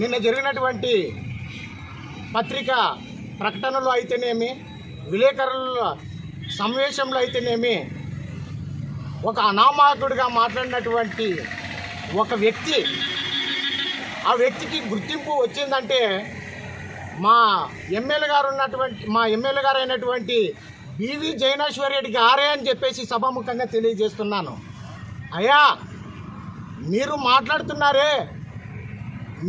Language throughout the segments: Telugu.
నిన్న జరిగినటువంటి పత్రికా ప్రకటనలో అయితేనేమి, విలేకరుల సమావేశంలో అయితేనేమి, ఒక అనామకుడిగా మాట్లాడినటువంటి ఒక వ్యక్తి, ఆ వ్యక్తికి గుర్తింపు వచ్చిందంటే మా ఎమ్మెల్యే గారు అయినటువంటి బివి జైనేశ్వర్ రెడ్డి గారే అని చెప్పేసి సభాముఖంగా తెలియజేస్తున్నాను. అయ్యా, మీరు మాట్లాడుతున్నారే,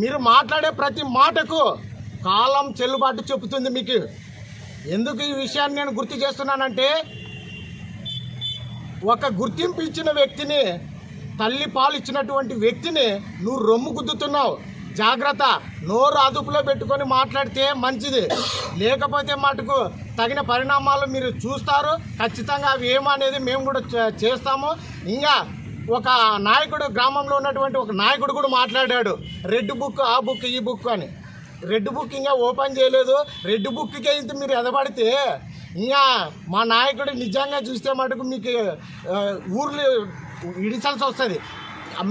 మీరు మాట్లాడే ప్రతి మాటకు కాలం చెల్లుబాటు చెబుతుంది. మీకు ఎందుకు ఈ విషయాన్ని నేను గుర్తు చేస్తున్నానంటే, ఒక గుర్తింపు ఇచ్చిన వ్యక్తిని, తల్లి పాలు ఇచ్చినటువంటి వ్యక్తిని నువ్వు రొమ్ము గుద్దుతున్నావు. జాగ్రత్త, నోరు అదుపులో పెట్టుకొని మాట్లాడితే మంచిది. లేకపోతే మటుకు తగిన పరిణామాలు మీరు చూస్తారు. ఖచ్చితంగా అవి ఏమనేది మేము కూడా చేస్తాము. ఇంకా ఒక నాయకుడు, గ్రామంలో ఉన్నటువంటి ఒక నాయకుడు కూడా మాట్లాడాడు, రెడ్ బుక్, ఆ బుక్, ఈ బుక్ అని. రెడ్ బుక్ ఇంకా ఓపెన్ చేయలేదు. రెడ్ బుక్కే ఇంత మీరు ఎదబడితే ఇంకా మా నాయకుడు నిజంగా చూస్తే మటుకు మీకు ఊర్లు ఇడిచాల్సి వస్తుంది.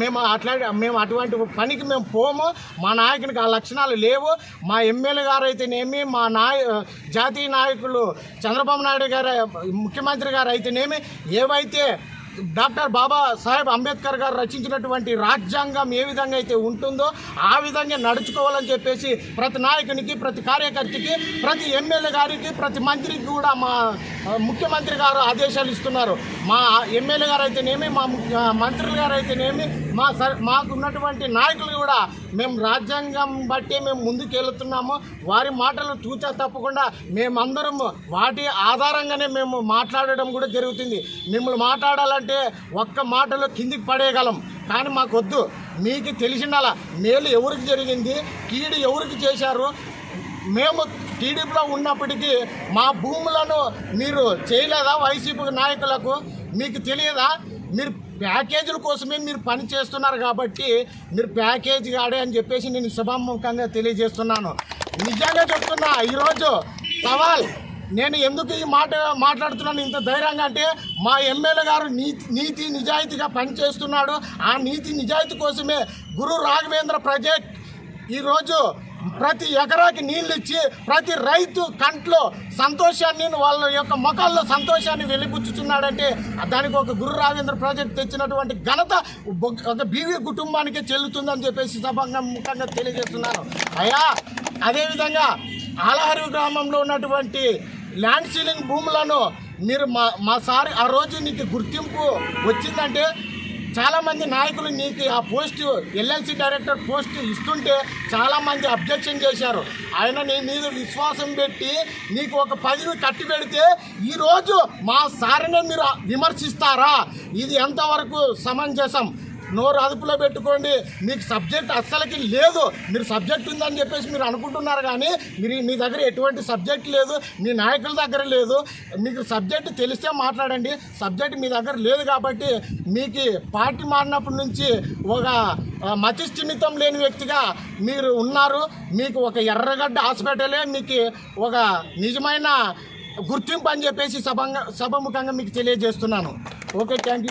మేము అటువంటి పనికి మేము పోము. మా నాయకునికి ఆ లక్షణాలు లేవు. మా ఎమ్మెల్యే గారు అయితేనేమి, మా జాతీయ నాయకులు చంద్రబాబు నాయుడు గారు, ముఖ్యమంత్రి గారు అయితేనేమి, ఏవైతే డాక్టర్ బాబాసాహెబ్ అంబేద్కర్ గారు రచించినటువంటి రాజ్యాంగం ఏ విధంగా అయితే ఉంటుందో ఆ విధంగా నడుచుకోవాలని చెప్పేసి ప్రతి నాయకునికి, ప్రతి కార్యకర్తకి, ప్రతి ఎమ్మెల్యే గారికి, ప్రతి మంత్రికి కూడా మా ముఖ్యమంత్రి గారు ఆదేశాలు ఇస్తున్నారు. మా ఎమ్మెల్యే గారు అయితేనేమి, మా మంత్రులు గారు అయితేనేమి, మాకు ఉన్నటువంటి నాయకులు కూడా మేము రాజ్యాంగం బట్టి మేము ముందుకు వెళుతున్నాము. వారి మాటలు తూచా తప్పకుండా మేమందరం వాటి ఆధారంగానే మేము మాట్లాడడం కూడా జరుగుతుంది. మిమ్మల్ని మాట్లాడాలంటే ఒక్క మాటలో కిందికి పడేయగలం, కానీ మాకు వద్దు. మీకు తెలిసిండాలా మేలు ఎవరికి జరిగింది, కీడు ఎవరికి చేశారు. మేము టీడీపీలో ఉన్నప్పటికీ మా భూములను మీరు చేయలేదా? వైసీపీ నాయకులకు మీకు తెలియదా? మీరు ప్యాకేజీల కోసమే మీరు పని చేస్తున్నారు కాబట్టి మీరు ప్యాకేజీ కాడే అని చెప్పేసి నేను సభాముఖంగా తెలియజేస్తున్నాను. నిజంగా చెప్తున్నా, ఈరోజు సవాల్ నేను ఎందుకు ఈ మాట మాట్లాడుతున్నాను ఇంత ధైర్యంగా అంటే, మా ఎమ్మెల్యే గారు నీతి నిజాయితీగా పనిచేస్తున్నాడు. ఆ నీతి నిజాయితీ కోసమే గురు రాఘవేంద్ర ప్రాజెక్ట్ ఈరోజు ప్రతి ఎకరాకి నీళ్ళు ఇచ్చి ప్రతి రైతు కంట్లో సంతోషాన్ని, వాళ్ళ యొక్క ముఖాల్లో సంతోషాన్ని వెలిపుచ్చుతున్నాడంటే దానికి ఒక గురు రాఘవేంద్ర ప్రాజెక్ట్ తెచ్చినటువంటి ఘనత ఒక బీవీ కుటుంబానికే చెల్లుతుందని చెప్పేసి ముఖ్యంగా తెలియజేస్తున్నాను. అయ్యా, అదేవిధంగా ఆలహరి గ్రామంలో ఉన్నటువంటి ల్యాండ్ సీలింగ్ భూములను మీరు మా సార్ ఆ రోజు నీకు గుర్తింపు వచ్చిందంటే చాలామంది నాయకులు నీకు ఆ పోస్టు ఎల్ఎల్సి డైరెక్టర్ పోస్ట్ ఇస్తుంటే చాలామంది అబ్జెక్షన్ చేశారు. ఆయన నీ మీద విశ్వాసం పెట్టి నీకు ఒక పదవి కట్టి పెడితే ఈరోజు మా సార్నే మీరు విమర్శిస్తారా? ఇది ఎంతవరకు సమంజసం? నోరు అదుపులో పెట్టుకోండి. మీకు సబ్జెక్ట్ అస్సలకి లేదు. మీరు సబ్జెక్ట్ ఉందని చెప్పేసి మీరు అనుకుంటున్నారు, కానీ మీ దగ్గర ఎటువంటి సబ్జెక్ట్ లేదు, మీ నాయకుల దగ్గర లేదు. మీకు సబ్జెక్ట్ తెలిస్తే మాట్లాడండి. సబ్జెక్ట్ మీ దగ్గర లేదు కాబట్టి మీకు పార్టీ మారినప్పటి నుంచి ఒక మతిస్థిమితం లేని వ్యక్తిగా మీరు ఉన్నారు. మీకు ఒక ఎర్రగడ్డ హాస్పిటలే మీకు ఒక నిజమైన గుర్తింపు అని చెప్పేసి సభాముఖంగా మీకు తెలియజేస్తున్నాను. Okay, thank you.